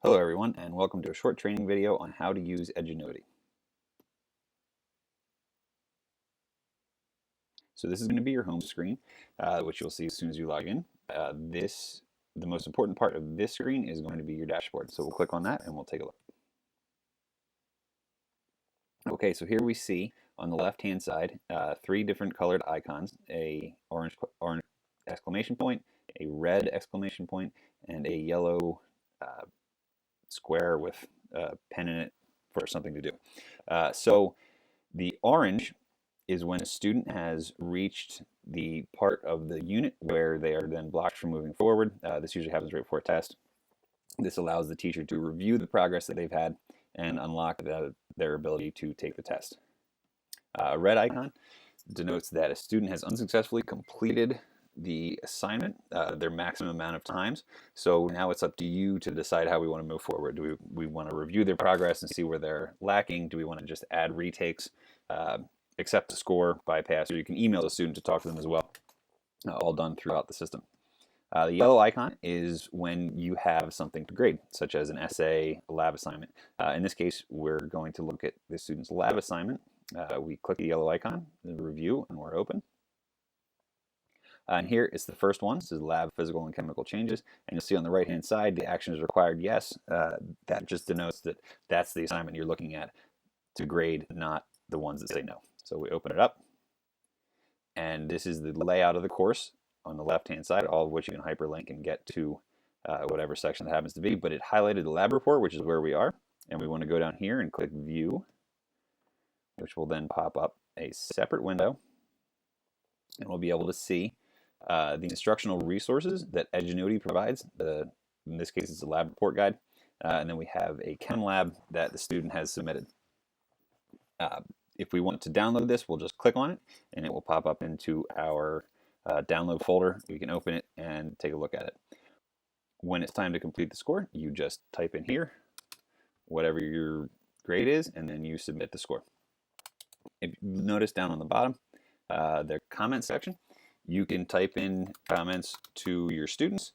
Hello everyone, and welcome to a short training video on how to use EdGen. So this is going to be your home screen, which you'll see as soon as you log in. The most important part of this screen is going to be your dashboard. So we'll click on that and we'll take a look. Okay, so here we see on the left-hand side three different colored icons: a orange exclamation point, a red exclamation point, and a yellow square with a pen in it for something to do. So the orange is when a student has reached the part of the unit where they are then blocked from moving forward. This usually happens right before a test. This allows the teacher to review the progress that they've had and unlock their ability to take the test. A red icon denotes that a student has unsuccessfully completed the assignment, their maximum amount of times. So now it's up to you to decide how we want to move forward. Do we want to review their progress and see where they're lacking? Do we want to just add retakes, accept the score, bypass, or you can email the student to talk to them as well, all done throughout the system. The yellow icon is when you have something to grade, such as an essay, a lab assignment. In this case, we're going to look at the student's lab assignment. We click the yellow icon, review, and we're open. And here is the first one. This is lab physical and chemical changes. And you'll see on the right-hand side, the action is required, yes. That just denotes that that's the assignment you're looking at to grade, not the ones that say no. So we open it up. And this is the layout of the course on the left-hand side, all of which you can hyperlink and get to whatever section that happens to be. But it highlighted the lab report, which is where we are. And we want to go down here and click View, which will then pop up a separate window. And we'll be able to see the instructional resources that EdGen provides. In this case, it's a lab report guide. And then we have a chem lab that the student has submitted. If we want to download this, we'll just click on it, and it will pop up into our download folder. We can open it and take a look at it. When it's time to complete the score, you just type in here whatever your grade is, and then you submit the score. If you notice down on the bottom, the comment section, you can type in comments to your students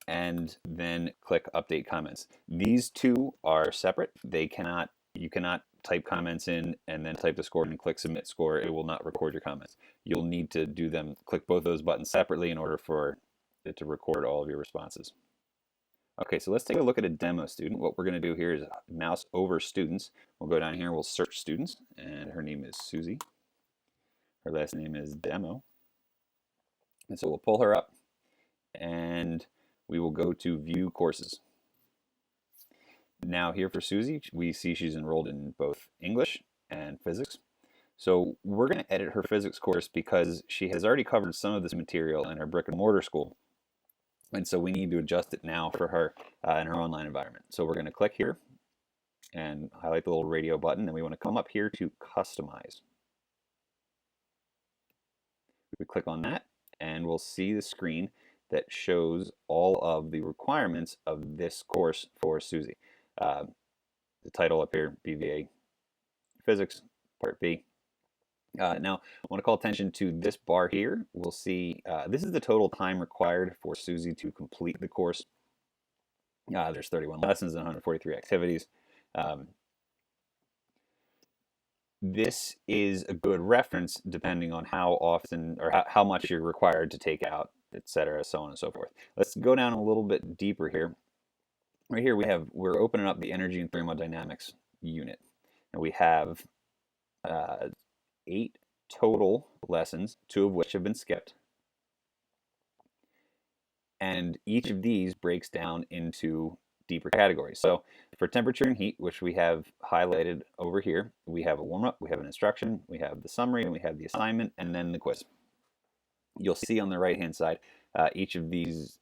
and then click update comments. These two are separate. You cannot type comments in and then type the score and click submit score. It will not record your comments. You'll need to click both those buttons separately in order for it to record all of your responses. Okay, so let's take a look at a demo student. What we're going to do here is mouse over students. We'll go down here and we'll search students, and her name is Susie. Her last name is Demo. And so we'll pull her up and we will go to view courses. Now here for Susie, we see she's enrolled in both English and physics. So we're going to edit her physics course because she has already covered some of this material in her brick and mortar school. And so we need to adjust it now for her in her online environment. So we're going to click here and highlight the little radio button, and we want to come up here to customize. We click on that, and we'll see the screen that shows all of the requirements of this course for Susie. The title up here, BVA Physics, Part B. Now, I want to call attention to this bar here. We'll see this is the total time required for Susie to complete the course. There's 31 lessons and 143 activities. This is a good reference depending on how often or how much you're required to take out, etc., so on and so forth. Let's go down a little bit deeper here. Right here we're opening up the energy and thermodynamics unit, and we have 8 total lessons, 2 of which have been skipped. And each of these breaks down into deeper categories. So for temperature and heat, which we have highlighted over here, we have a warm-up, we have an instruction, we have the summary, and we have the assignment, and then the quiz. You'll see on the right-hand side, each of these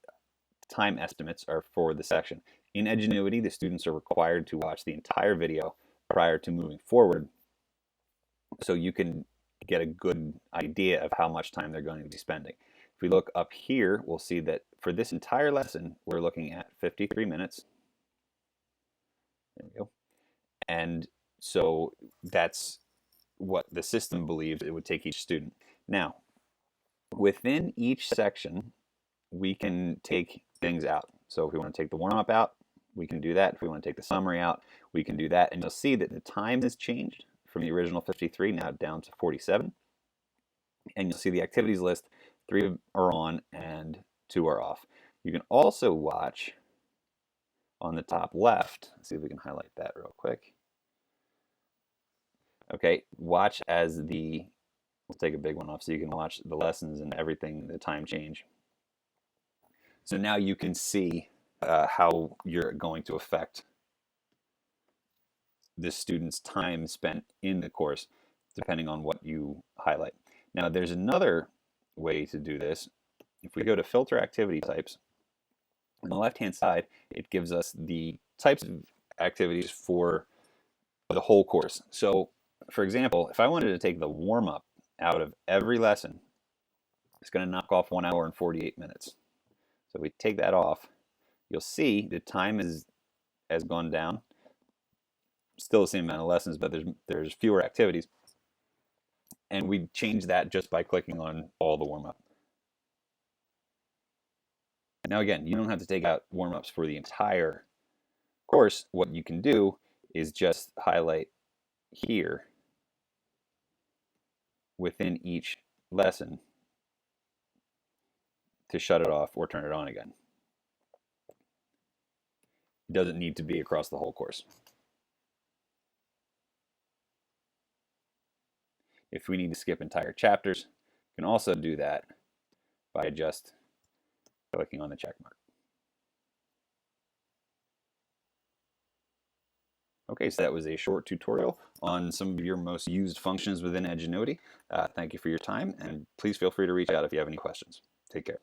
time estimates are for the section. In EdGen, the students are required to watch the entire video prior to moving forward, so you can get a good idea of how much time they're going to be spending. If we look up here, we'll see that for this entire lesson, we're looking at 53 minutes. There we go. And so that's what the system believes it would take each student. Now, within each section, we can take things out. So if we want to take the warm-up out, we can do that. If we want to take the summary out, we can do that. And you'll see that the time has changed from the original 53 now down to 47. And you'll see the activities list, 3 are on and 2 are off. You can also watch on the top left. Let's see if we can highlight that real quick. Okay, watch as we'll take a big one off so you can watch the lessons and everything, the time change. So now you can see how you're going to affect the student's time spent in the course, depending on what you highlight. Now, there's another way to do this. If we go to filter activity types, on the left-hand side, it gives us the types of activities for the whole course. So, for example, if I wanted to take the warm-up out of every lesson, it's going to knock off 1 hour and 48 minutes. So we take that off, you'll see the time has gone down. Still the same amount of lessons, but there's fewer activities. And we change that just by clicking on all the warm-up. Now again, you don't have to take out warm-ups for the entire course. What you can do is just highlight here within each lesson to shut it off or turn it on again. It doesn't need to be across the whole course. If we need to skip entire chapters, you can also do that by just clicking on the check mark. Okay, so that was a short tutorial on some of your most used functions within Edgenuity. Thank you for your time, and please feel free to reach out if you have any questions. Take care.